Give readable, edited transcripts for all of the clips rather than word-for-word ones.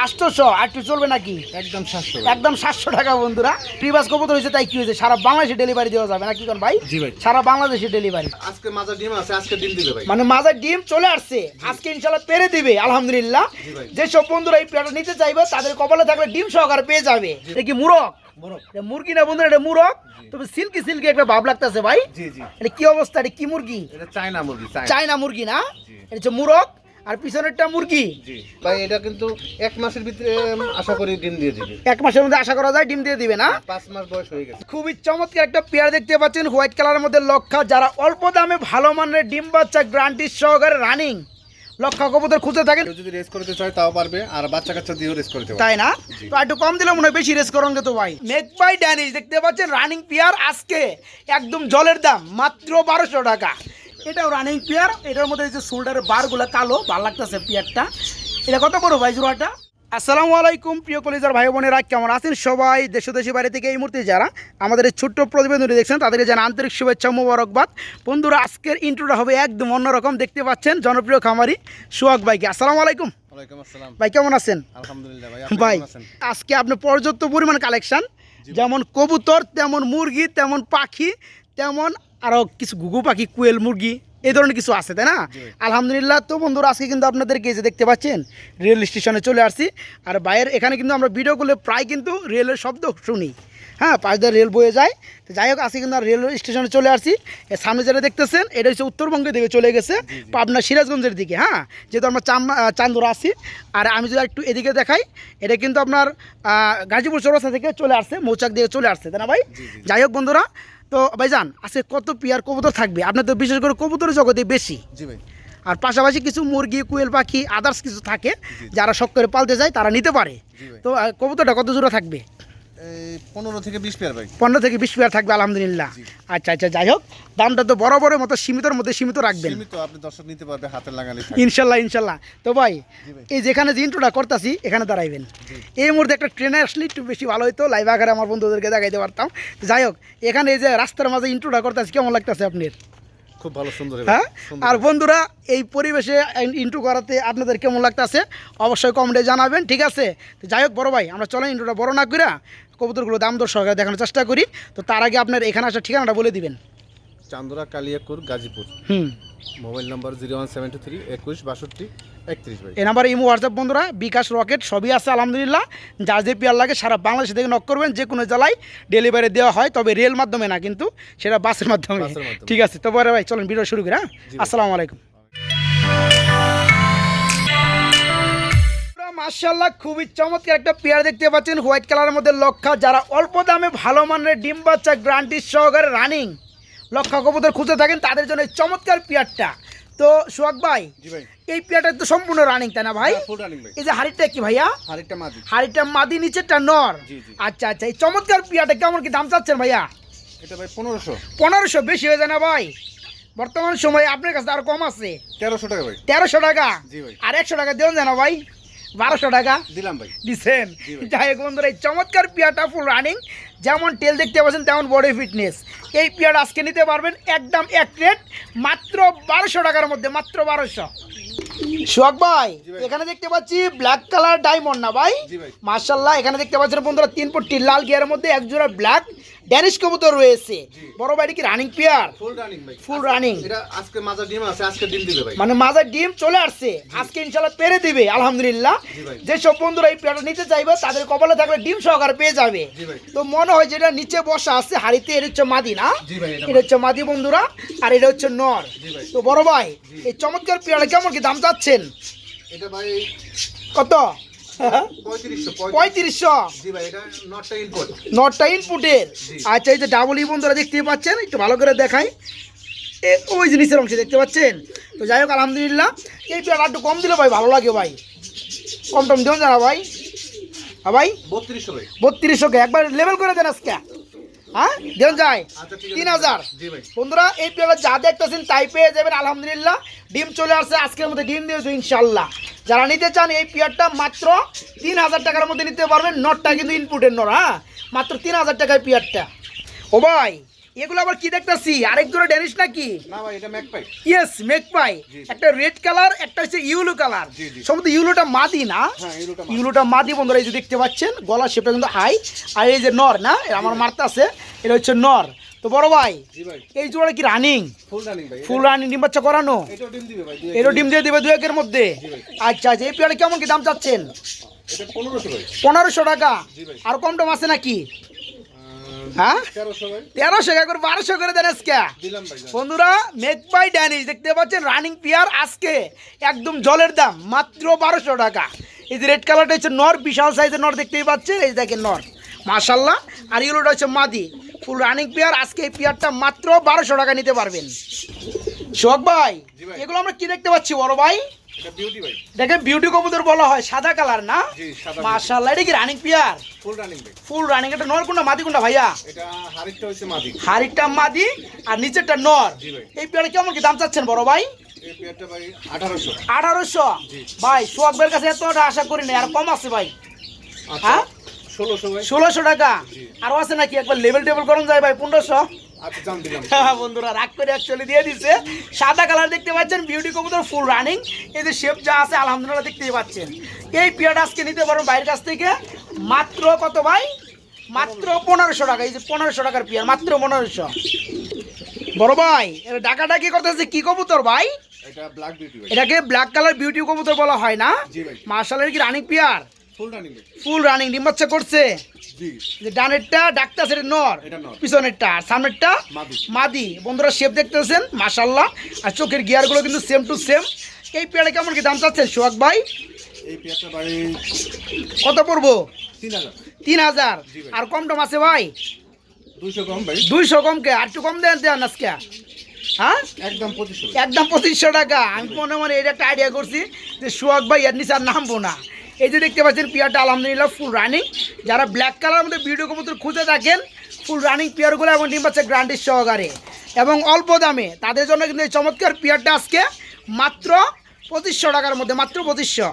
800 আর একটু চলবে নাকি? একদম 700, একদম 700 টাকা বন্ধুরা। প্রিভাস কবুতর হয়েছে তাই কি হয়েছে, সারা বাংলাদেশে ডেলিভারি দেওয়া যাবে নাকি কোন ভাই? জি ভাই। সারা বাংলাদেশে ডেলিভারি। আজকে মাজা ডিম আছে, আজকে ডিম দিবে ভাই। মানে মাজার ডিম চলে আসছে, আজকে ইনশাআল্লাহ পেরে দিবে আলহামদুলিল্লাহ। যেসব বন্ধুরা এই পেয়ারটা নিতে চাইবে তাদের কপালে থাকলে ডিম সহকারে পেয়ে যাবে। এটা কি মুরগ? এটা মুরগি না বন্ধুরা, এটা মুরগ। তবে সিল্কি সিল্কি একটা ভাব লাগতেছে ভাই। জি জি। এটা কি অবস্থা? এটা কি মুরগি? এটা চায়না মুরগি, চায়না মুরগি না? এটা হচ্ছে মুরগ আর পিছনেরটা মুরগি। জি ভাই। এটা কিন্তু 1 মাসের ভিতরে আশা করি ডিম দিয়ে দিবে। 1 মাসের মধ্যে আশা করা যায় ডিম দিয়ে দিবে না? 5 মাস বয়স হয়ে গেছে। খুবই চমৎকার একটা পেয়ার দেখতে পাচ্ছেন, হোয়াইট কালারের মধ্যে লক্ষা। যারা অল্প দামে ভালো মানের ডিম বাচ্চা গ্যারান্টি সহকারে রানিং লক্ষা কবুতর খুঁজে থাকেন, কেউ যদি রেস করতে চায় তাও পারবে, আর বাচ্চা কাচ্চা দিয়েও রেস করতে পারবে। তাই না? তো একটু কম দিলে মনে হয় বেশি রেস করুন তো ভাই। মেক বাই ড্যানিশ দেখতে পাচ্ছেন রানিং পেয়ার, আজকে একদম জলের দাম মাত্র 1200 টাকা। এটাও রানিং পেয়ার, এটার মধ্যে যে শোল্ডারের বারগুলো কালো, ভালো লাগতেছে পেয়ারটা। এটা কত বড় ভাই জোড়াটা? আসসালামু আলাইকুম প্রিয় কলিজার ভাই বোনেরা, কেমন আছেন সবাই? দেশ দেশি বাইরে থেকে এই মুহূর্তে যারা আমাদের এই ছোট্ট প্রতিবেদনটি দেখছেন তাদেরকে জানা আন্তরিক শুভেচ্ছা মোবারকবাদ। বন্ধুরা আজকের ইন্ট্রোটা হবে একদম অন্যরকম। দেখতে পাচ্ছেন জনপ্রিয় খামারি সোহাগ ভাইকে। আসসালামু আলাইকুম। ওয়ালাইকুম আসসালাম ভাই, কেমন আছেন? আলহামদুলিল্লাহ ভাই। ভাই আপনি কেমন আছেন? আজকে আপনি পর্যাপ্ত পরিমাণ কালেকশন, যেমন কবুতর তেমন মুরগি তেমন পাখি তেমন আরও কিছু ঘুঘু পাখি, কোয়েল মুরগি এই ধরনের কিছু আছে, তাই না? আলহামদুলিল্লাহ। তো বন্ধুরা আজকে কিন্তু আপনাদেরকে যে দেখতে পাচ্ছেন রেল স্টেশনে চলে আসছি, আর বাইরের এখানে কিন্তু আমরা ভিডিও করলে প্রায় কিন্তু রেলের শব্দ শুনি। হ্যাঁ, পাশ দিয়ে রেল বয়ে যায়। তো যাই হোক আজকে কিন্তু রেল স্টেশনে চলে আসছি। এর সামনে যেটা দেখতেছেন এটা হচ্ছে উত্তরবঙ্গের দিকে চলে গেছে, পাবনা সিরাজগঞ্জের দিকে। হ্যাঁ, যেহেতু আমরা চান্দুরা আছি। আর আমি যদি একটু এদিকে দেখাই, এটা কিন্তু আপনার গাজীপুর চৌরাস্তা থেকে চলে আসছে, মৌচাক দিয়ে চলে আসছে, তাই না ভাই? যাই হোক বন্ধুরা, তো ভাইজান আজকে কত পেয়ার কবুতর থাকবে? আপনার তো বিশেষ করে কবুতরের জগতে বেশি। জি ভাই। আর পাশাপাশি কিছু মুরগি, কোয়েল পাখি, আদার্স কিছু থাকে যারা শখ করে পালতে যায় তারা নিতে পারে। তো কবুতরটা কত জোড়া থাকবে? 15 থেকে 20 পেয়ার ভাই। 15 থেকে 20 পেয়ার থাকবে আলহামদুলিল্লাহ। আচ্ছা আচ্ছা, যাই হোক দামটা তো বরাবরের মতো সীমিতর মধ্যে সীমিত রাখবেন। সীমিত, আপনি দর্শক নিতে পারবে হাতে লাগালে। ইনশাল্লাহ ইনশাল্লাহ। তো ভাই এই যেখানে যে ইন্ট্রোটা করতেছি এখানে দাঁড়াইবেন। এই মুহূর্তে একটা ট্রেনে আসলে একটু বেশি ভালো হতো, লাইভ আকারে আমার বন্ধুদেরকে দেখাইতে পারতাম। যাই হোক এখানে এই যে রাস্তার মাঝে ইন্ট্রোটা করতেছি, কেমন লাগতেছে আপনার? খুব ভালো, সুন্দর। হ্যাঁ, আর বন্ধুরা এই পরিবেশে ইন্ট্রো করাতে আপনাদের কেমন লাগতেছে অবশ্যই কমেন্টে জানাবেন, ঠিক আছে? তো যাই হোক বড় ভাই, আমরা চলেন ইন্ট্রোটা বড় না করে কবুতরগুলো দাম দর সহকারে দেখানোর চেষ্টা করি। তো তার আগে আপনার এখানে আসার ঠিকানাটা বলে দিবেন। চান্দুরা, কালিয়াকুর, গাজীপুর। মোবাইল নাম্বার 0173 21 62 31 ভাই। এই নাম্বারে ইমো, হোয়াটসঅ্যাপ বন্ধুরা, বিকাশ, রকেট সবই আছে আলহামদুলিল্লাহ। যার যে পেয়ার লাগে সারা বাংলাদেশ থেকে নক করবেন, যে কোনো জেলায় ডেলিভারি দেওয়া হয়, তবে রেল মাধ্যমে না, কিন্তু সেটা বাসের মাধ্যমে। ঠিক আছে, তো বড় ভাই চলেন ভিডিও শুরু করি। হ্যাঁ, আসসালামু আলাইকুম। মাশাআল্লাহ, খুবই চমৎকার একটা পেয়ার দেখতে পাচ্ছেন, হোয়াইট কালারের মধ্যে লক্ষা। যারা অল্প দামে ভালো মানের ডিম বাচ্চা গ্যারান্টি সহকারে রানিং লক্ষা কবুতর খুঁজে থাকেন তাদের জন্য এই চমৎকার পেয়ারটা। তো সোহাগ ভাই, এই পেয়ারটা তো সম্পূর্ণ রানিং, তাই না ভাই? ফুল রানিং ভাই। এই যে হাড়িটা কি ভাইয়া? হাড়িটা মাদি। হাড়িটা মাদি, নিচেরটা নর। আচ্ছা আচ্ছা, এই চমৎকার পেয়ারটা কেমন কি দাম চাচ্ছেন ভাইয়া? এটা ভাই 1500। 1500 বেশি হয়ে যায় না ভাই? বর্তমান সময়ে আপনার কাছে আরো কম আছে। 1300 টাকা ভাই। 1300 টাকা? জি ভাই। আর 100 টাকা দেন জানা ভাই, 1200 টাকা দিলাম ভাই। দিছেন। যাই হোক বন্ধুরা, এই চমৎকার পেয়ারটা ফুল রানিং, যেমন টেল দেখতে পাচ্ছেন তেমন বডি ফিটনেস। এই পেয়ার আজকে নিতে পারবেন একদম এক রেট মাত্র 1200 টাকার মধ্যে, মাত্র 1200। সোহাগ ভাই, এখানে দেখতে পাচ্ছি ব্ল্যাক কালার ডায়মন্ড না ভাই? মাশাআল্লাহ, এখানে দেখতে পাচ্ছেন বন্ধুরা 3 পট্টি লাল গিয়ারের মধ্যে এক জোড়া ব্ল্যাক ড্যানিশ কবুতর রয়েছে। বড় ভাই কি রানিং পেয়ার? ফুল রানিং ভাই। Full running. এটা আজকে মাজা ডিম আছে, আজকে ডিম দিবে ভাই। মানে মাজার ডিম চলে আসছে, আজকে ইনশাআল্লাহ পেরে দিবে আলহামদুলিল্লাহ। যেসব বন্ধুরা এই পেয়ারটা নিতে চাইবে তাদের কপালে থাকলে ডিম সহকারে পেয়ে যাবে। তো মনে হয় যেটা নিচে বসা আছে হাড়িতে, এটা হচ্ছে মাদি না? এটা হচ্ছে মাদি বন্ধুরা, আর এটা হচ্ছে নর। তো বড় ভাই এই চমৎকার পেয়ারটা কেমন কি দাম চাচ্ছেন? এটা ভাই কত? 3500। জি ভাই, এটা নটটা ইনপুট। নটটা ইনপুটের। আচ্ছা, এই যে ডাবল ই বন্ধুরা দেখতেই পাচ্ছেন, একটু ভালো করে দেখাই, ওই জিনিসের অংশে দেখতে পাচ্ছেন। তো যাই হোক আলহামদুলিল্লাহ, এই পেয়ারটা একটু কম দিলে ভাই ভালো লাগে ভাই, কম টম দেন জানা ভাই। হ্যাঁ ভাই, 3200 ভাই। 3200 একবার লেভেল করে দেন আজকে। হ্যাঁ দেন যায় 3000। বন্ধুরা এই পেয়ারটা যা দেখতেছেন তাই পেয়ে যাবেন আলহামদুলিল্লাহ। ডিম চলে আসছে, আজকের মধ্যে ডিম দিয়েছে ইনশাল্লাহ। যারা নিতে চান এই পেয়ারটা মাত্র 3000 টাকার মধ্যে নিতে পারবেন। নটটা কিন্তু ইনপুটের নর। হ্যাঁ, মাত্র 3000 টাকায় পেয়ারটা। ও ভাই এগুলো আবার কি দেখতেছি আরেক জোড়া ড্যানিশ নাকি? না ভাই এটা ম্যাকপাই। ইয়েস মেকপাই, জি, জি। একটা রেড কালার একটা হচ্ছে ইউলো কালার। জি, জি। সম্ভবত ইউলোটা মাদি না? হ্যাঁ এগুলোটা ইউলোটা মাদি বন্ধুরা, এই যে দেখতে পাচ্ছেন গলার শেপটা কিন্তু হাই, আর এই যে নর না আমার মারতে আছে, এটা হচ্ছে নর। তো বড় ভাই জি ভাই এই জোড়া কি রানিং? ফুল রানিং ভাই। ফুল রানিং, ডিম বাচ্চা করানো? এটাও ডিম দিবে ভাই। এরও ডিম দিয়ে দিবে 2-1 মধ্যে? জি ভাই। আচ্ছা আচ্ছা, এই পেয়ারে কেমন কি দাম চাচ্ছেন? এটা 1500 ভাই। 1500 টাকা। জি ভাই। আর কম টম আছে নাকি? হ্যাঁ 1300 ভাই 1300 টাকা করে 1200 করে দেন আজকে দিলাম ভাই। বন্ধুরা। মেকপাই ড্যানিশ দেখতে পাচ্ছেন রানিং পেয়ার, আজকে একদম জলের দাম মাত্র 1200 টাকা। এই যে রেড কালারটা হচ্ছে নর, বিশাল সাইজের নর দেখতেই পাচ্ছেন, এই যে দেখেন নর মাশাল্লাহ। আর ইগুলোটা হচ্ছে মাদি, ফুল রানিং পেয়ার। আজকে এই পেয়ারটা মাত্র 1200 টাকা নিতে পারবেন। সোহাগ ভাই জি ভাই। এগুলো আমরা কি দেখতে পাচ্ছি বড় ভাই? এটা বিউটি ভাই। দেখেন বিউটি কবুতর বলা হয়, সাদা কালার না? জি সাদা। মাশাল্লাহ, এটা কি রানিং পেয়ার? ফুল রানিং ভাই। Full running. এটা নর কোনটা মাদি কোনটা ভাইয়া? এটা হারিটা হইছে মাদি। হাড়িটা মাদি আর নিচেরটা নর। জি ভাই। এই পেয়ারে কেমন কি দাম চাচ্ছেন বড় ভাই? এই পেয়ারটা ভাই 1800। 1800? জি। ভাই সোহাগ ভাইয়ের কাছে এত আশা করি না, আর কম আছে ভাই। আচ্ছা হ্যাঁ 1600 ভাই। 1600 টাকা। জি। আরো আছে নাকি? একবার লেভেল টেবিল করুন যায় ভাই 1500। আচ্ছা দাম দিলাম। বন্ধুরা রাগ করে অ্যাকচুয়ালি দিয়ে দিছে। সাদা কালার দেখতে পাচ্ছেন, বিউটি কবুতর ফুল রানিং। এই যে শেপ যা আছে আলহামদুলিল্লাহ দেখতেই পাচ্ছেন। এই পেয়ারটা আজকে নিতে পারবেন বাইরের কাছ থেকে মাত্র কত ভাই? মাত্র 1500 টাকা। এই যে 1500 টাকার পেয়ার, মাত্র 1500। বড় ভাই এটা ডাকাডাকি করতেছে কি কবুতর ভাই? এটা ব্ল্যাক বিউটি ভাই। এটাকে ব্ল্যাক কালার বিউটি কবুতর বলা হয় না? জি ভাই। মার্শালের কি রানিং পেয়ার? ফুল রানিং ভাই। ফুল রানিং, ডিম বাচ্চা করছে? জি যে ডানেরটা ডাক্তার সেটা নর, এটা নর। পিছনেরটা আর সামনেরটা মাদি। মাদি। বন্ধুরা শেপ দেখতেছেন মাশাল্লাহ, আর চোখের গিয়ারগুলো কিন্তু সেম টু সেম। এই পেয়ারে কেমন কি দাম চাচ্ছেন সোহাগ ভাই? এই পেয়ারটা ভাই কত পড়বো? 3000। 3000? জি ভাই। আর কম টম আছে ভাই? 200 কম ভাই। 200 কমকে? আর একটু কম দেন দেন আজকে। হ্যাঁ একদম 2500 ভাই। একদম 2500 টাকা। আমি মনে মনে এটা একটা আইডিয়া করছি যে সোহাগ ভাই এর নিচে আর নামবো না। এই যে দেখতে পাচ্ছেন পেয়ারটা আলহামদুলিল্লাহ ফুল রানিং। যারা ব্ল্যাক কালার মধ্যে ভিডিও কবুতর খুঁজে থাকেন ফুল রানিং পেয়ারগুলো এবং ডিম পাচ্ছে গ্রান্ডিস সহকারে এবং অল্প দামে, তাদের জন্য কিন্তু এই চমৎকার পেয়ারটা আজকে মাত্র 2500 টাকার মধ্যে, মাত্র 2500।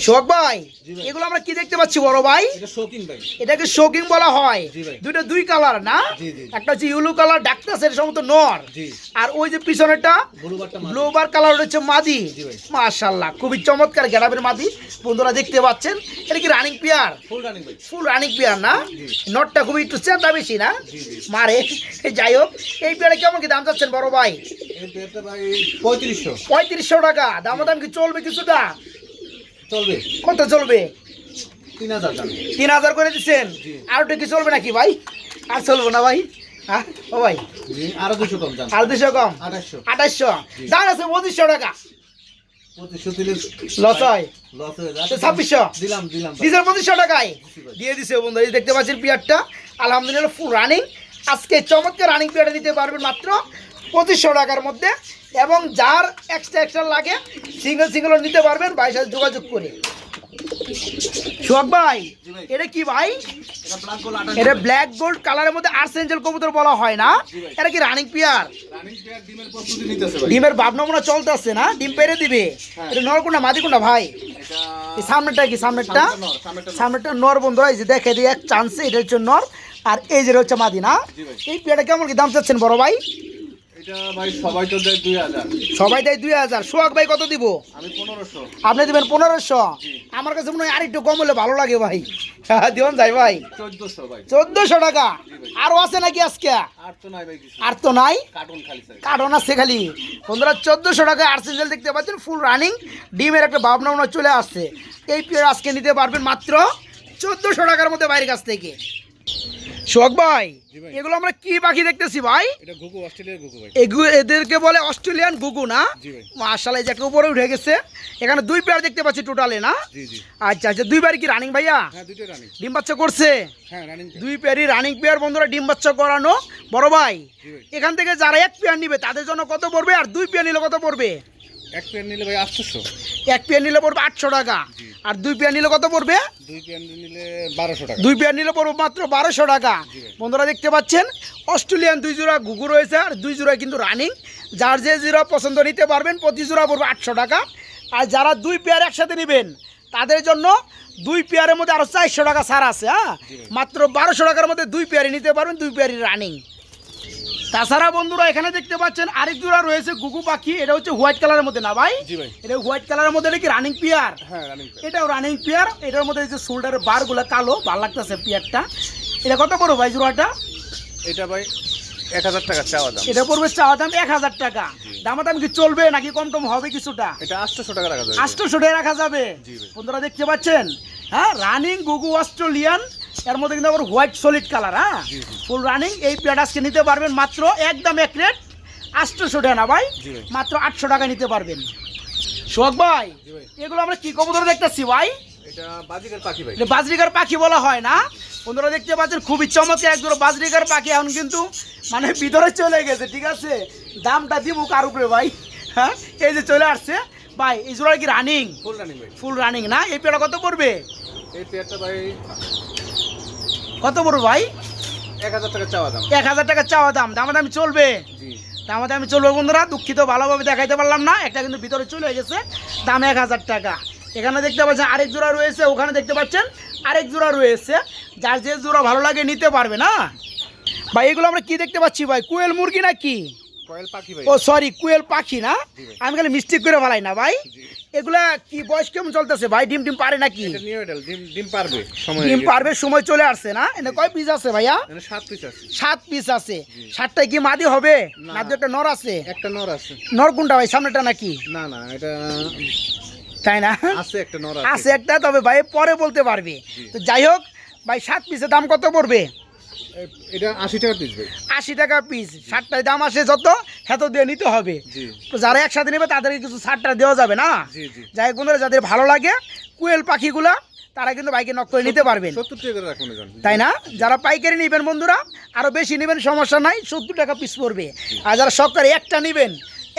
সোহাগ ভাই জি ভাই। এগুলো আমরা কি দেখতে পাচ্ছি বড় ভাই? এটা শৌখিন ভাই। এটাকে শোকিং বলা হয়। জি ভাই। দুইটা দুই কালার না? জি, জি। একটা হচ্ছে ইউলো কালার ডাক্তার সেটা সম্ভবত নর, জি। আর ওই যে পিছনেরটা ব্লুবারটা মাদি। ব্লুবার কালার হচ্ছে মাদি। জি ভাই। মাশাআল্লাহ খুবই চমৎকার গ্যারাবের মাদি বন্ধুরা দেখতে পাচ্ছেন। এটা কি রানিং পেয়ার? ফুল রানিং ভাই। ফুল রানিং পেয়ার না? জি। নটটা খুবই একটু চেতা বেশি না? জি, জি। মারে। যাই হোক এই পেয়ারে কেমন কি দাম চাচ্ছেন বড় ভাই? এই পেয়ারটা ভাই 3500 3500 টাকা। দাম কি চলবে কিছুটা? চলবে। কত চলবে? 3000 দাম। 3000 করে দিচ্ছেন? জি। আর একটু কি চলবে নাকি ভাই? আর চলবো না ভাই? হ্যাঁ ও ভাই জি আরো 200 কম দাম। আর 200 কম? 2800। 2800? জি। দাম আছে 2500 টাকা। 2500 দিলে লস হয়? লস হয়ে তো যায়। 2600? দিলাম দিলাম ভাই। ডিজেল 2500 টাকায় জি ভাই। দিয়ে দিছে বন্ধু। এই দেখতে পাচ্ছেন পেয়ারটা আলহামদুলিল্লাহ ফুল রানিং। আজকে চমৎকার রানিং পেয়ারটা নিতে পারবেন মাত্র 2500 টাকার মধ্যে। এবং যার এক্সট্রা লাগে সিঙ্গেল নিতে পারবেন ভাইয়ের সাথে যোগাযোগ করে। সোহাগ ভাই জি ভাই। এটা কি ভাই? এটা ব্ল্যাক গোল 2800। এটা ব্ল্যাক গোল্ড কালারের মধ্যে আর্সেঞ্জেল কবুতর বলা হয় না? জি ভাই। এটা কি রানিং পেয়ার? রানিং পেয়ার ডিমের প্রস্তুতি নিতেছে ভাই। ডিমের ভাবনা মনে চলতেছে না? ডিম পেরে দিবে? হ্যাঁ। এটা নর কোনটা মাদি কোনটা ভাই? এটা এই সামনেটা কি? সামনেরটা সামনেটা নর। সামনেটা নর বন্ধুরা, এই যে দেখে দিই এক চান্সে, এটা হচ্ছে নর আর এই যে হচ্ছে মাদি না? জি ভাই। এই পেয়ারটা কেমন কি দাম চাচ্ছেন বড় ভাই? এটা ভাই সবাই তো দেয় 2000। সবাই দেয় 2000। সোহাগ ভাই কত দিব? আমি 1500। আপনি দিবেন 1500? জি। আমার কাছে মনে হয় আর একটু কম হলে ভালো লাগে ভাই। দিবেন যাই ভাই 1400 ভাই। 1400 টাকা। জি ভাই। আরো আছে নাকি আজকে? আর তো নাই ভাই কিছু। আর তো নাই, কার্টুন খালি স্যার। কারণ আছে খালি। বন্ধুরা 1400 টাকায় আর্সেঞ্জেল দেখতে পাচ্ছেন ফুল রানিং, ডিমের একটা ভাবনা মনে হয় চলে আসছে। এই পেয়ার আজকে নিতে পারবেন মাত্র 1400 টাকার মধ্যে বাইরের কাছ থেকে। সোহাগ ভাই জি ভাই। এগুলো আমরা কি পাখি দেখতেছি ভাই? এটা ঘুঘু, অস্ট্রেলিয়ার ঘুঘু ভাই। এদেরকে বলে অস্ট্রেলিয়ান ঘুঘু না? জি ভাই। মাশাআল্লাহ যে একটা উপরে উঠে গেছে। এখানে দুই পেয়ার দেখতে পাচ্ছি টোটালে না? জি জি। আচ্ছা আচ্ছা, দুই পেয়ার কি রানিং ভাইয়া? হ্যাঁ দুটোই রানিং। ডিম বাচ্চা করছে? হ্যাঁ রানিং। দুই পেয়ারই রানিং পেয়ার বন্ধুরা, ডিম বাচ্চা করানো। বড় ভাই জি ভাই। এখান থেকে যারা এক পেয়ার নিবে তাদের জন্য কত পড়বে, আর দুই পেয়ার নিলে কত পড়বে? এক পেয়ার নিলে ভাই 800। এক পেয়ার নিলে পড়বে 800 টাকা। জি। আর দুই পেয়ার নিলে কত পড়বে? দুই পেয়ার নিলে 1200 টাকা। দুই পেয়ার নিলে পড়বে মাত্র 1200 টাকা। জি ভাই। বন্ধুরা দেখতে পাচ্ছেন অস্ট্রেলিয়ান দুই জোড়া ঘুঘু রয়েছে, আর দুই জোড়া কিন্তু রানিং। যার যে জোড়া পছন্দ নিতে পারবেন, প্রতি জোড়া পড়বে 800 টাকা। আর যারা দুই পেয়ার একসাথে নেবেন তাদের জন্য দুই পেয়ারের মধ্যে আরও 400 টাকা ছাড় আছে। হ্যাঁ জি ভাই। মাত্র 1200 টাকার মধ্যে দুই পেয়ারই নিতে পারবেন, দুই পেয়ারই রানিং। তাছাড়া বন্ধুরা এখানে দেখতে পাচ্ছেন আরেক জোড়া রয়েছে গুগু পাখি, এটা হচ্ছে হোয়াইট কালারের মধ্যে না ভাই? জি ভাই। এটা হোয়াইট কালারের মধ্যে, এটা কি রানিং পেয়ার? হ্যাঁ রানিং। এটাও রানিং পেয়ার। এটার মধ্যে এই যে শোল্ডারের বারগুলো কালো, ভালো লাগতেছে পেয়ারটা। এটা কত পড়বে ভাই জোড়াটা? এটা ভাই 1000 টাকা চাওয়া দাম। এটা পড়বে চাওয়া দাম 1000 টাকা। দামাদাম কি চলবে নাকি কম টম হবে কিছুটা? এটা 800 টাকা রাখা যাবে। 800 টাকা রাখা যাবে। জি ভাই। বন্ধুরা দেখতে পাচ্ছেন, হ্যাঁ রানিং গুগু অস্ট্রেলিয়ান, এর মধ্যে কিন্তু আবার হোয়াইট সলিড কালার। হ্যাঁ ফুল রানিং। এই পেয়ারটা আজকে নিতে পারবেন মাত্র একদম এক রেট 800 টাকা না ভাই, জি ভাই। মাত্র 800 টাকা নিতে পারবেন। সোহাগ ভাই জি ভাই। এগুলো আমরা কি কবুতর দেখতেছি ভাই? এটা বাজিকার পাখি ভাই। এটা বাজরিকার পাখি বলা হয় না? বন্ধুরা দেখতে পাচ্ছেন খুবই চমৎকার একজন বাজরিকার পাখি, এখন কিন্তু মানে ভিতরে চলে গেছে। ঠিক আছে, দামটা দিব কার উপরে ভাই? হ্যাঁ এই যে চলে আসছে ভাই। এই জোড়া কি রানিং? ফুল রানিং ভাই। ফুল রানিং না? এই পেয়ারটা কত পড়বে? এই পেয়ারটা ভাই কত পড়বে ভাই? 1000 টাকা চাওয়া দাম। 1000 টাকা চাওয়া দাম। দামাদামি চলবে? জি। দামাদামি চলবে বন্ধুরা। দুঃখিত, ভালোভাবে দেখাইতে পারলাম না, একটা কিন্তু ভিতরে চলে গেছে। দাম 1000 টাকা। এখানে দেখতে পাচ্ছেন আরেক জোড়া রয়েছে, ওখানে দেখতে পাচ্ছেন আরেক জোড়া রয়েছে। যার যে জোড়া ভালো লাগে নিতে পারবে না ভাই। এগুলো আমরা কি দেখতে পাচ্ছি ভাই? কুয়েল মুরগি নাকি? কোয়েল পাখি ভাই। ও সরি, কুয়েল পাখি না? জি ভাই। আমি খালি মিস্টেক করে ফেলাই না ভাই। জি। এগুলা কি বয়স কেমন চলতেছে ভাই? ডিম ডিম পারে নাকি? এটা নিউ এডাল, ডিম পারবে সময়। ডিম পারবে, সময় চলে আসছে না? এটা কয় পিস আছে ভাইয়া? এখানে 7 পিস আছে। 7 পিস আছে। 7টায় কি মাদি হবে না। না? দুটো নর আছে? একটা নর আছে। নর কোনটা ভাই? সামনেটা নাকি? না না, এটা তাই না? আছে একটা নর আছে আছে। একটা, তবে ভাই পরে বলতে পারবে। তো যাই হোক ভাই, 7 পিসের দাম কত পড়বে? এটা 80 টাকা পিস ভাই। 80 টাকা পিস। 7টায় দাম আসে যত, হেত দিয়ে নিতে হবে। জি তো যারা একসাথে নেবে তাদেরকে কিছু 7টা দেওয়া যাবে না? জি জি। যাই হোক বন্ধুরা, যাদের ভালো লাগে কুয়েল পাখিগুলা, তারা কিন্তু বাইকে নক করে নিতে পারবেন, 70 টাকা করে রাখুন এখন। তাই না? যারা পাইকারি নেবেন বন্ধুরা, আরও বেশি নেবেন সমস্যা নাই, 70 টাকা পিস পড়বে। আর যারা সরকারি একটা নেবেন,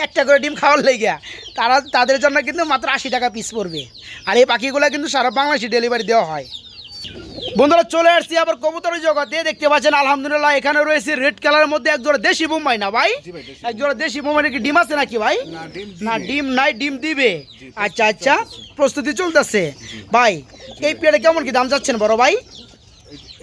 একটা করে ডিম খাওয়ার লেগে, তাদের জন্য কিন্তু মাত্র 80 টাকা পিস পড়বে। আর এই পাখিগুলো কিন্তু সারা বাংলাদেশে ডেলিভারি দেওয়া হয়। বন্ধুরা চলে আসছি আবার কবুতরের জগতে। দেখতে পাচ্ছেন আলহামদুলিল্লাহ এখানে রয়েছে রেড কালারের মধ্যে একজোড়া দেশি বোম্বাই না ভাই? জি ভাই, দেশি। একজোড়া দেশি বোম্বাই। কি ডিম আছে নাকি ভাই? না ডিম না দিবে। ডিম নাই, ডিম দিবে। জি, আচ্ছা আচ্ছা, প্রস্তুতি চলতেছে ভাই। এই পেয়ারে কেমন কি দাম যাচ্ছেন বড় ভাই?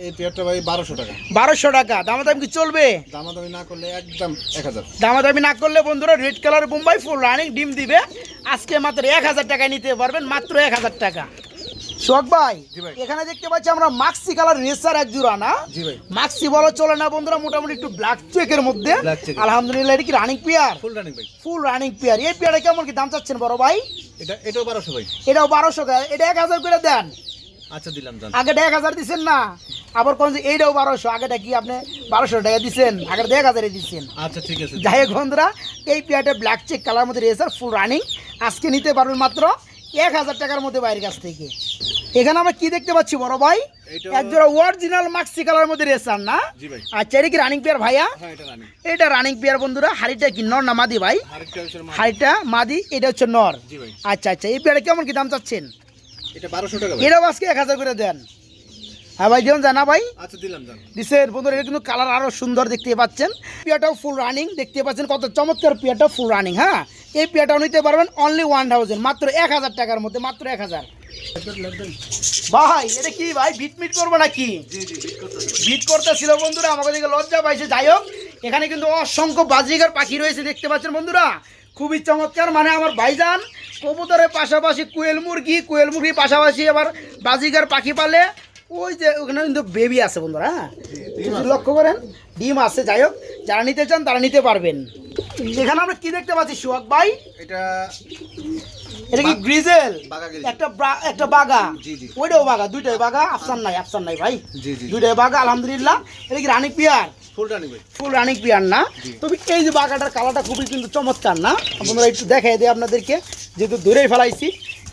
এই পেয়ারটা ভাই 1200 টাকা। 1200 টাকা। দামাদাম কি চলবে? দামাদামি না করলে একদম 1000। দামাদামি না করলে বন্ধুরা red colour Bombay full running ডিম দিবে। আজকে মাত্র 1000 টাকায় নিতে পারবেন, মাত্র 1000 টাকা। শোক ভাই জি ভাই। এখানে দেখতে পাচ্ছি আমরা মাক্সি কালার রেসার এক জোড়া না? জি ভাই। মাক্সি বলা চলে না বন্ধুরা, মোটামুটি একটু ব্ল্যাক চেকের মধ্যে। Black check। আলহামদুলিল্লাহ এটা কি রানিং পেয়ার? ফুল রানিং ভাই। Full running pair. এই পেয়ারে কেমন কি দাম চাচ্ছেন বড় ভাই? এটাও 1200 ভাই। এটাও 1200 টাকা। এটা 1000 করে দেন। আচ্ছা দিলাম জান। আগেটা 1000 দিচ্ছেন না, আবার কোন যে এইটাও 1200। আগেটা কি আপনি 1200 টাকা দিচ্ছেন, আগের 1000 দিচ্ছেন। আচ্ছা ঠিক আছে। যাই হোক বন্ধুরা, এই পেয়ারটা ব্ল্যাক চেক কালার মধ্যে রেসার ফুল রানিং আজকে নিতে পারবেন মাত্র 1000 টাকার মধ্যে বাইরের কাছ থেকে। এখানে আমরা কি দেখতে পাচ্ছি বড় ভাই? এইটা- একজোড়া অরিজিনাল মাক্সি কালার মধ্যে রেসার না? জি ভাই। আচ্ছা, এটা কি রানিং পেয়ার ভাইয়া? হ্যাঁ এটা রানিং। এটা রানিং পেয়ার বন্ধুরা। হাড়িটা কি নর না মাদি ভাই? আরেকটা হচ্ছে হাড়িটা মাদি, এটা হচ্ছে নর। জি ভাই। আচ্ছা আচ্ছা, এই পেয়ারে কেমন কি দাম চাচ্ছেন? এটা 1200 টাকা ভাই। এটাও আজকে 1000 করে দেন। হ্যাঁ ভাই, যেমন জানা ভাই আচ্ছা দিলাম জান। দিচ্ছেন বন্ধুরা। এটা কিন্তু কালার আরও সুন্দর দেখতে পাচ্ছেন। পেয়ারটাও ফুল রানিং দেখতে পাচ্ছেন, কত চমৎকার পেয়ারটা ফুল রানিং। হ্যাঁ এই পেয়ারটাও নিতে পারবেন অনলি 1000, মাত্র 1000 টাকার মধ্যে, মাত্র 1000। ভাই এটা কি ভাই বিট করবো নাকি? জি জি বিট করতেছে। বিট করতেছিল বন্ধুরা, আমাকে দিকে লজ্জা পাইছে। যাই হোক, এখানে কিন্তু অসংখ্য বাজিকার পাখি রয়েছে দেখতে পাচ্ছেন বন্ধুরা, খুবই চমৎকার। মানে আমার ভাইজান কবুতরের পাশাপাশি কুয়েল মুরগির পাশাপাশি আবার বাজিকার পাখি পালে। ওই যে ওখানে কিন্তু বেবি আছে বন্ধুরা। হ্যাঁ লক্ষ্য করেন, ডিম আছে। যাই হোক, যারা নিতে চান তারা নিতে পারবেন। এখানে আমরা কি দেখতে পাচ্ছি সোহাগ ভাই? এটা এটা কি গ্রিজেল? বাগা গ্রিজেল। একটা বাগা। জি জি। ওইটাও বাগা, দুইটাই বাগা। আফসান নাই ভাই। জি জি। দুইটাই বাগা আলহামদুলিল্লাহ। এটা কি রানিং পেয়ার? ফুল রানিং ভাই। ফুল রানিং পেয়ার না? জি। তবে এই যে বাগাটার কালারটা খুবই কিন্তু চমৎকার না? আপনারা একটু দেখাই দিই আপনাদেরকে, যেহেতু দূরেই ফেলাইছি।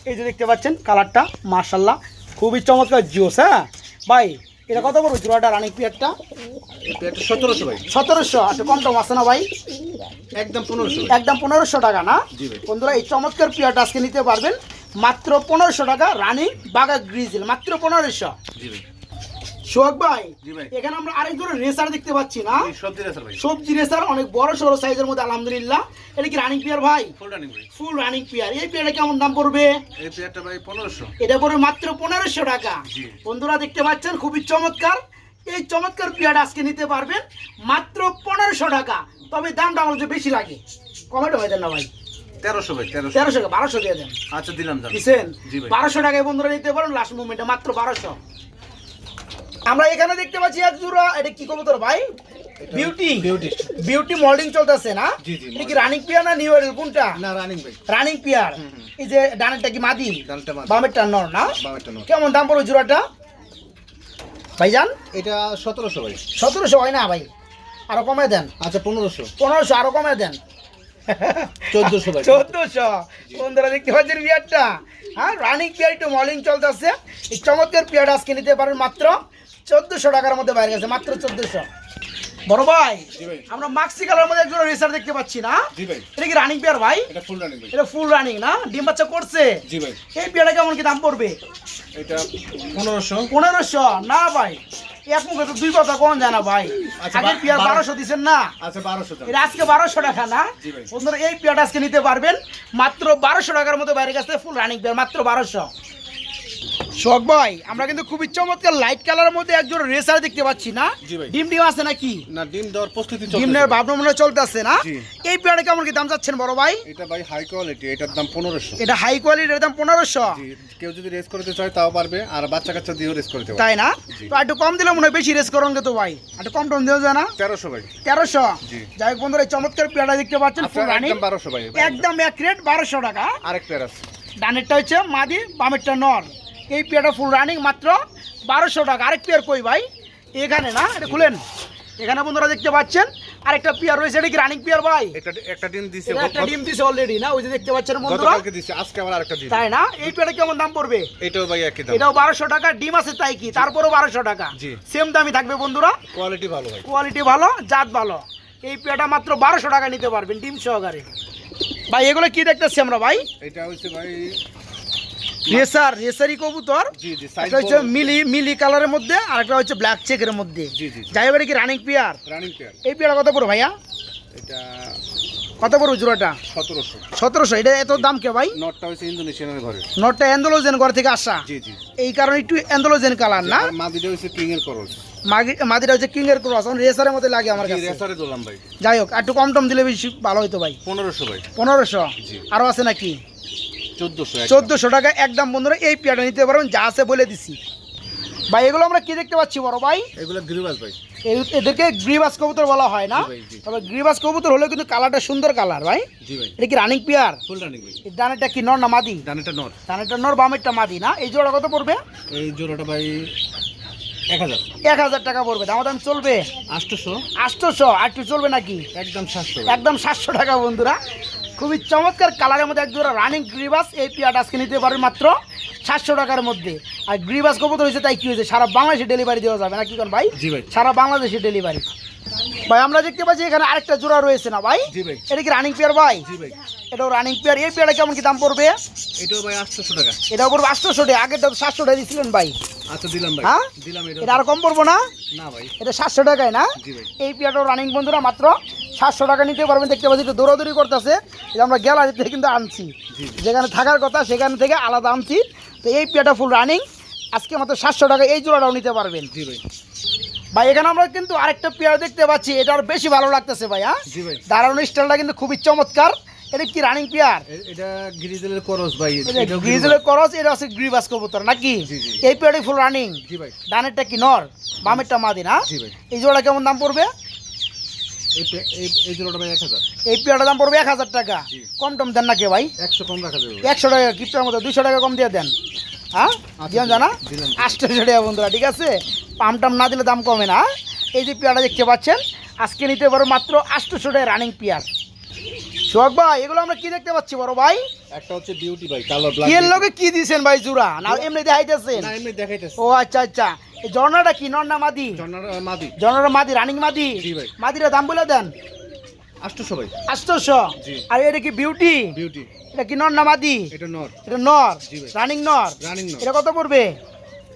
এই যে দেখতে পাচ্ছেন কালারটা, মার্শাল্লাহ খুবই চমৎকার জোস। হ্যাঁ ভাই এটা কত বড় জোড়াটা রানিং পেয়ারটা? এটা 1700 ভাই। 1700। আচ্ছা কম টম আছে না ভাই? একদম 1500। একদম 1500 টাকা না? জি ভাই। বন্ধুরা এই চমৎকার পেয়ারটা আজকে নিতে পারবেন মাত্র 1500 টাকা। রানিং বাগা গ্রিজেল, মাত্র 1500। জি ভাই। সোহাগ ভাই জি ভাই। এখানে আমরা আরেক ধরনের রেসার দেখতে পাচ্ছি না? এই সবজি রেসার ভাই। সবজি রেসার, অনেক বড় সড়ো সাইজের মধ্যে আলহামদুলিল্লাহ। এটা কি রানিং পেয়ার ভাই? ফুল রানিং ভাই। Full running pair. এই পেয়ারটা কেমন দাম পড়বে? এই পেয়ারটা ভাই 1500। এটা পড়বে মাত্র 1500 টাকা। জি। বন্ধুরা দেখতে পাচ্ছেন খুবই চমৎকার এই চমৎকার পেয়ারটা আজকে নিতে পারবেন মাত্র 1500 টাকা। তবে দামটা আমার যে বেশি লাগে, কমেন্ট হয়ে দেন না ভাই। 1300 ভাই, 1300 টাকা, 1200 দিয়ে দেন। আচ্ছা দিলাম দাম। দিছেন জি ভাই। 1200 টাকায় বন্ধুরা নিতে পারেন লাস্ট মোমেন্টে মাত্র 1200। আমরা এখানে দেখতে পাচ্ছি এক জোড়া, এটা কি কবুতর ভাই? বিউটি। বিউটি মোল্ডিং চলতেছে না? জি জি। এটা কি রানিং পিয়ার না নিউ এডাল কোনটা? না রানিং ভাই। Running peer. এই যে ডানেরটা কি মাদি? ডানটা মাদি। বামেরটা নর না? বামেরটা নর। কেমন দাম পড়বে জোড়াটা ভাইজান? এটা 1700 ভাই। 1700 হয় না ভাই, আরো কমে দেন। আচ্ছা 1500। 1500 আরো কমে দেন। 1400 ভাই। 1400। বন্ধুরা দেখতে পাচ্ছেন পিয়ারটা, হ্যাঁ রানিং পিয়ার একটু মলিং চলতেছে। এই চমৎকার পিয়ারটা আজকে নিতে পারেন মাত্র 1400 টাকার মধ্যে বাইরে গেছে, মাত্র 1400। বড় ভাই জি ভাই। আমরা মাক্সি কালার মধ্যে একজন রেসার দেখতে পাচ্ছি না? জি ভাই। এটা কি রানিং পিয়ার ভাই? এটা ফুল রানিং ভাই। এটা ফুল রানিং না? ডিম বাচ্চা করছে? জি ভাই। এই পিয়ারটা কেমন কি দাম পড়বে? এটা 1500। 1500 না ভাই, এক মুখে তো দুই কথা কোন জানা ভাই। আচ্ছা, আগে পিয়ার 1200 দিছেন না? আচ্ছা 1200 দাম। এটা আজকে 1200 টাকা না? জি ভাই। বন্ধুরা এই পিয়ারটা আজকে নিতে পারবেন মাত্র 1200 টাকার মধ্যে বাইরে গেছে, ফুল রানিং পিয়ার মাত্র 1200। শখ ভাই আমরা কিন্তু খুবই চমৎকার লাইট কালারের মধ্যে একজন রেসার দেখতে পাচ্ছি না? জি ভাই। ডিম আছে নাকি? না ডিম দেওয়ার প্রস্তুতি চলছে। ডিমের ভাবনা মনে চলতেছে না? জি। এই পেয়ারটা কেমন কি দাম যাচ্ছেন বড় ভাই? এটা ভাই হাই কোয়ালিটি, এটার দাম 1500। এটা হাই কোয়ালিটির দাম 1500। জি, কেউ যদি রেস করতে চায় তাও পারবে, আর বাচ্চা কাচ্চা দিয়েও রেস করতে পারবে। তাই না? জি। তো একটু কম দিলে মনে হয় বেশি রেস করেন তো ভাই, একটু কম টম দেওয়া যায় না? 1300 ভাই। 1300। জি। যাই হোক বন্ধুরা এই চমৎকার পেয়ারটা দেখতে পাচ্ছেন আচ্ছা, ফুল রানিং, একদম 1200 ভাই। একদম এক রেট 1200 টাকা। আরেক পেয়ার আছে। ডানেরটা হচ্ছে মাদি, বামেরটা নর। এই পেয়ারটা ফুল রানিং মাত্র 1200 টাকা। আরেক পেয়ার কই ভাই? এখানে না, এটা খুলেন। এখানে বন্ধুরা দেখতে পাচ্ছেন আরেকটা পেয়ার রয়েছে, এটা কি রানিং পেয়ার ভাই? এটা একটা ডিম দিছে, এটা একটা ডিম দিছে অলরেডি না? ওই যে দেখতে পাচ্ছেন বন্ধুরা, গতকালকে দিছে, আজকে আবার আরেকটা দিছে। তাই না? এই পেয়ারটা কেমন দাম পড়বে? এটাও ভাই একই দাম। এটাও 1200 টাকা। ডিম আছে তাই কি, তারপরও 1200 টাকা। জি। সেম দামই থাকবে বন্ধুরা, কোয়ালিটি ভালো ভাই। কোয়ালিটি ভালো, জাত ভালো। এই পেয়ারটা মাত্র 1200 টাকা নিতে পারবেন ডিম সহকারে। ভাই এগুলো কি দেখতেছি আমরা ভাই? এটা হচ্ছে ভাই রেসারি কবুতর। জি জি, সাইজ একটা হচ্ছে মিলি কালারের মধ্যে, আর একটা হচ্ছে ব্ল্যাক চেকের মধ্যে। জি জি। যাই হোক এটা কি রানিং পেয়ার? Running pair. এই পেয়ারটা কত পড়বে ভাইয়া? এটা কত পড়বে জোড়াটা? 1700। 1700। এটা এত দাম কে ভাই? নটটা হচ্ছে ইন্দোনেশিয়ানের ঘরে। নটটা অ্যান্ডোলোজেন ঘর থেকে আসা, জি জি। এই কারণে একটু অ্যান্ডোলোজেন কালার না? আর মাদিটা হচ্ছে কিং এর করস। মাদিটা হচ্ছে কিং এর ক্রস, রেসারের মধ্যে লাগে আমার জি, কাছে। রেসারে দিলাম ভাই। যাই হোক একটু কম টম দিলে বেশি ভালো হইতো ভাই। 1500 ভাই। 1500। জি। আরো আছে নাকি? 1400। 1400 টাকা একদম বন্ধুরা এই পেয়ারটা নিতে পারবেন, যা আছে বলে দিছি ভাই। এগুলো আমরা কি দেখতে পাচ্ছি বড় ভাই? এগুলো গ্রিবাস ভাই। এদেরকে গ্রিবাস কবুতর বলা হয় না? জি ভাই, জি। তবে গ্রিবাস কবুতর হলেও কিন্তু কালারটা সুন্দর কালার ভাই। জি ভাই। এটা কি রানিং পেয়ার? ফুল রানিং ভাই। এই ডানেরটা কি নর না মাদি? ডানেরটা নর। ডানেরটা নর, বামেরটা মাদি না? এই জোড়া কত পড়বে? এই জোড়াটা ভাই 1000। 1000 টাকা পড়বে। দাম চলবে 800। 800। আর একটু চলবে নাকি? একদম 700। একদম 700 টাকা বন্ধুরা। খুবই চমৎকার কালারের মধ্যে এক জোড়া রানিং গ্রিবাস। এই পেয়ারটা আজকে নিতে পারবেন মাত্র 700 টাকার মধ্যে। আর গ্রিবাস কবুতর হয়েছে তাই কি হয়েছে, সারা বাংলাদেশে ডেলিভারি দেওয়া যাবে না কি কোন ভাই? জি ভাই। সারা বাংলাদেশে ডেলিভারি। ভাই আমরা দেখতে পাচ্ছি এখানে আরেকটা জোড়া রয়েছে না ভাই? জি ভাই। এটা কি রানিং পেয়ার ভাই? জি ভাই। এটাও রানিং পেয়ার। এই পেয়ারটা কেমন কি দাম পড়বে? এটাও ভাই 800 টাকা। এটাও পড়বে 800 টাকা। আগেরটা 700 টাকা দিয়েছিলেন ভাই। আচ্ছা দিলাম ভাই। হ্যাঁ? দিলাম এটা আর কম পড়বো না? না ভাই। এটা 700 টাকায় না? জি ভাই। এই পেয়ারটাও রানিং বন্ধুরা মাত্র 700 টাকা নিতে পারবেন। দেখতে পাচ্ছি একটু দৌড়াদৌড়ি করতেছে, এটা আমরা গ্যালারি থেকে কিন্তু আনছি, জি। যেখানে থাকার কথা সেখান থেকে আলাদা আনছি। তো এই পেয়ারটা ফুল রানিং আজকে মাত্র 700 টাকা এই জোড়াটাও নিতে পারবেন। জি ভাই। ভাই এখানে আমরা কিন্তু আরেকটা পেয়ার দেখতে পাচ্ছি, এটা আর বেশি ভালো লাগতেছে ভাই। হ্যাঁ, জি ভাই। দাঁড়ানোর স্টাইলটা কিন্তু খুবই চমৎকার। এটা কি রানিং পেয়ার? এটা গ্রিজেলের করস ভাই। এটাও গ্রিজেলের করস, এটা আছে গ্রিবাস কবুতর নাকি? জি, জি। এই পেয়ারটা ফুল রানিং। জি ভাই। ডানেরটা কি নর, বামেরটা মাদি না? জি ভাই। এই জোড়া কেমন দাম পড়বে? এই জোড়াটা ভাই 1000। এই পেয়ারটার দাম পড়বে 1000 টাকা। জি। কম টম দেন নাকি ভাই? 100 কম রাখা যাবে। 100 টাকা গিফটের মতো 200 টাকা কম দিয়ে দেন। হ্যাঁ দিয়ান জানা? দিলাম। 800 টাকা বন্ধুরা, ঠিক আছে? পাম টাম না দিলে দাম কমে না। এই যে পেয়ারটা দেখতে পাচ্ছেন আজকে নিতে পারো মাত্র 800 টাকা রানিং পেয়ার। সোহাগ ভাই এগুলো আমরা কি দেখতে পাচ্ছি বড় ভাই? একটা হচ্ছে বিউটি ভাই, কালো ব্ল্যাক। কি এর লগে কি দিয়েছেন ভাই জুরা, না এমনি দেখাইতেছেন? না এমনি দেখাইতেছে। ও আচ্ছা আচ্ছা। এই ঝর্ণাটা কি নর না মাদি? জর্নার মাদি। ঝর্ণাটা মাদি, রানিং মাদি। জি ভাই। মাদিরা দাম বলে দেন। 800 ভাই। 800। জি। আর এটা কি বিউটি? বিউটি। এটা কি নর না মাদি? এটা নর। এটা নর, জি ভাই। রানিং নর। রানিং নর। এটা কত পড়বে?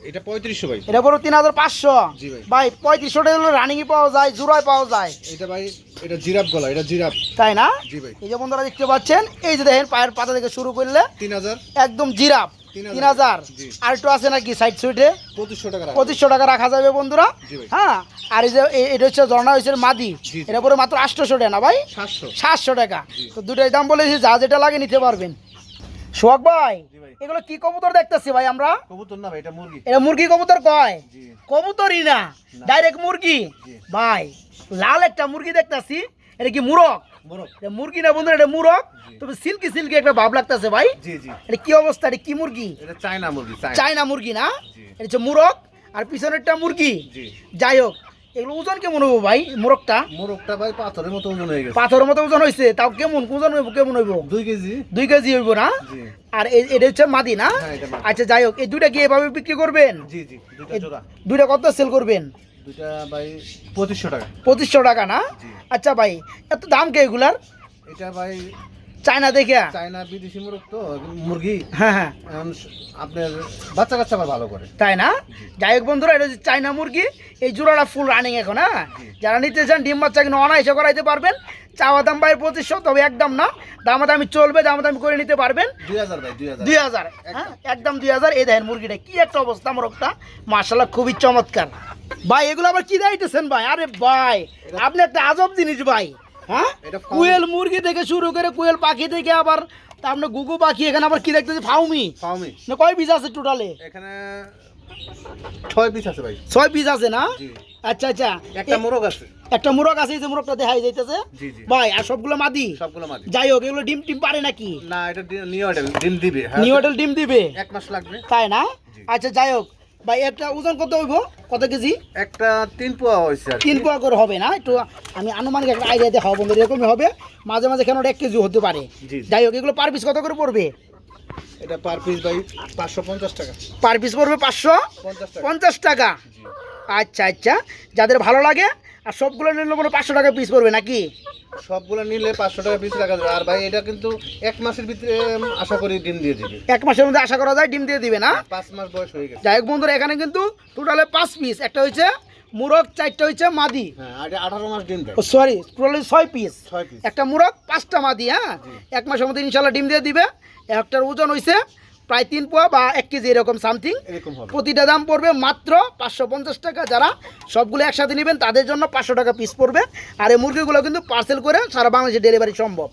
এটা 3500 ভাই। এটা পড়বে 3500। জি ভাই। ভাই 3500 টাকা হলে রানিংই পাওয়া যায়, জুরাই পাওয়া যায়, এটা ভাই এটা জিরাফ গলা, এটা জিরাফ। তাই না? জি ভাই। এই যে বন্ধুরা দেখতে পাচ্ছেন, এই যে দেখেন পায়ের পাতা থেকে শুরু করলে 3000। একদম জিরাফ। 3000 জি। আর একটু আছে নাকি সাইড সুইটে 2500 টাকা রাখা 2500 টাকা রাখা যাবে বন্ধুরা। জি ভাই। হ্যাঁ, আর এই যে এটা হচ্ছে ঝর্ণা হয়েছে মাদি, জি, জি। এটা পরে মাত্র 800 টাকা না ভাই, 700 700 টাকা। জি। তো দুটাই দাম বলেছি, যা যেটা লাগে নিতে পারবেন। সোহাগ ভাই, জি ভাই। এগুলো কি কবুতর দেখতেছি ভাই আমরা? কবুতর না ভাই, এটা মুরগি। এটা মুরগি কবুতর কয়? জি। কবুতরই না, ডাইরেক্ট মুরগি। জি। ভাই লাল একটা মুরগি দেখতাছি, এটা কি মুরগ? মোরগ। এটা মুরগি না বন্ধুরা, এটা মুরগ। জি। তবে সিল্কি সিল্কি একটা ভাব লাগতেছে ভাই। জি জি, এটা কি অবস্থা, এটা কি মুরগি? এটা চায়না মুরগি, চায়না মুরগি না, জি। এটা হচ্ছে মুরগ। আর পিছনেরটা মুরগি। জি। যাই হোক, এগুলো ওজন কেমন হইব ভাই মুরগটা? মোরগটা ভাই পাথরের মতো ওজন হয়ে গেছে। পাথরের মতো ওজন হয়েছে, তাও কেমন ওজন হইব, কেমন হইব? 2 কেজি। 2 কেজি হইব না? জি। আর এটা হচ্ছে মাদি না? হ্যাঁ, এটা মাদি। আচ্ছা যাই হোক, এই দুইটা কি এভাবে বিক্রি করবেন? জি জি, দুইটা এই জোড়া। দুইটা কত সেল করবেন? দুইটা ভাই 2500 টাকা। 2500 টাকা না? জি। আচ্ছা ভাই, এত দাম কে এগুলার? এটা ভাই চায়না দেখে? চায়না বিদেশি মোরগ তো, মুরগি। হ্যাঁ হ্যাঁ, এখন আপনার বাচ্চা কাচ্চা আবার ভালো করে। তাই না? যাই হোক বন্ধুরা, এটা হচ্ছে চায়না মুরগি। এই জোড়াটা ফুল রানিং এখন। হ্যাঁ, যারা নিতে চান ডিম বাচ্চা কিনে অনায়াসে করাইতে পারবেন। চাওয়া দাম ভাই 2500, তবে একদম না, দামাদামি চলবে, দামাদামি করে নিতে পারবেন। 2000 ভাই, 2000। 2000, হ্যাঁ একদম 2000। এই দেখেন মুরগিটা কি একটা অবস্থা, মোরগটা মাশাআল্লাহ খুবই চমৎকার। ভাই এগুলো আবার কি দাইতেছেন ভাই? আরে ভাই আপনি একটা আজব জিনিস ভাই। হ্যাঁ, এটা কুয়েল মুরগি থেকে শুরু করে কুয়েল পাখি থেকে আবার আপনি গুগু পাখি, এখানে আবার কি দেখতেছি ফাউমি ফাউমি। না, কয় পিস আছে টোটালে? এখানে 6 পিস আছে ভাই। 6 পিস আছে না? জি। আচ্ছা আচ্ছা, একটা মোরগ আছে। একটা মুরগ আছে, এই যে মুরগটা দেখাই যাইতেছে জি জি, ভাই। আর সবগুলো মাদি? সবগুলো মাদি। যাই হোক, এগুলো ডিম টিম পারে নাকি? না, এটা নিউ অর্ডার ডিম দিবে। হ্যাঁ, নিউ হোটেল ডিম দিবে? 1 মাস লাগবে। তাই না? জি। আচ্ছা যাই হোক ভাই, একটা ওজন কত হইব, কত কেজি? একটা 3 পোয়া হইছে আর কি। 3 পোয়া করে হবে না? একটু আমি আনুমানিক একটা আইডিয়া দেখাবো বন্ধু, এরকমই হবে, মাঝে মাঝে কেন 1 কেজি হতে পারে। জি জি। যাই হোক, এগুলো পার পিস কত করে পড়বে? এটা পার পিস ভাই 550 টাকা। পার পিস পড়বে 50 টাকা। 550 টাকা। জি। আচ্ছা আচ্ছা, যাদের ভালো লাগে। আর সবগুলো নিলে মনে হয় 500 টাকা পিস পড়বে নাকি? সবগুলো নিলে 500 টাকা পিস রাখা যাবে। আর ভাই এটা কিন্তু 1 মাসের ভিতরে আশা করি ডিম দিয়ে দিবে। 1 মাসের মধ্যে আশা করা যায় ডিম দিয়ে দিবে না? 5 মাস বয়স হয়ে গেছে। যাই হোক বন্ধুরা, এখানে কিন্তু টোটালে 5 পিস, একটা হয়েছে মুরগ, 4টা হয়েছে মাদি। হ্যাঁ, আর এটা 18 মাস ডিম দেয়। ও সরি, টোটালি 6 পিস। 6 পিস। একটা মুরগ, 5টা মাদি। হ্যাঁ, জি। 1 মাসের মধ্যে ইনশাল্লাহ ডিম দিয়ে দিবে। একটার ওজন হয়েছে প্রায় 3 পোয়া বা 1 কেজি এরকম সামথিং। এরকম হবে। প্রতিটা দাম পড়বে মাত্র 550 টাকা। যারা সবগুলো একসাথে নেবেন তাদের জন্য 500 টাকা পিস পড়বে। আর এই মুরগিগুলো কিন্তু পার্সেল করে সারা বাংলাদেশে ডেলিভারি সম্ভব।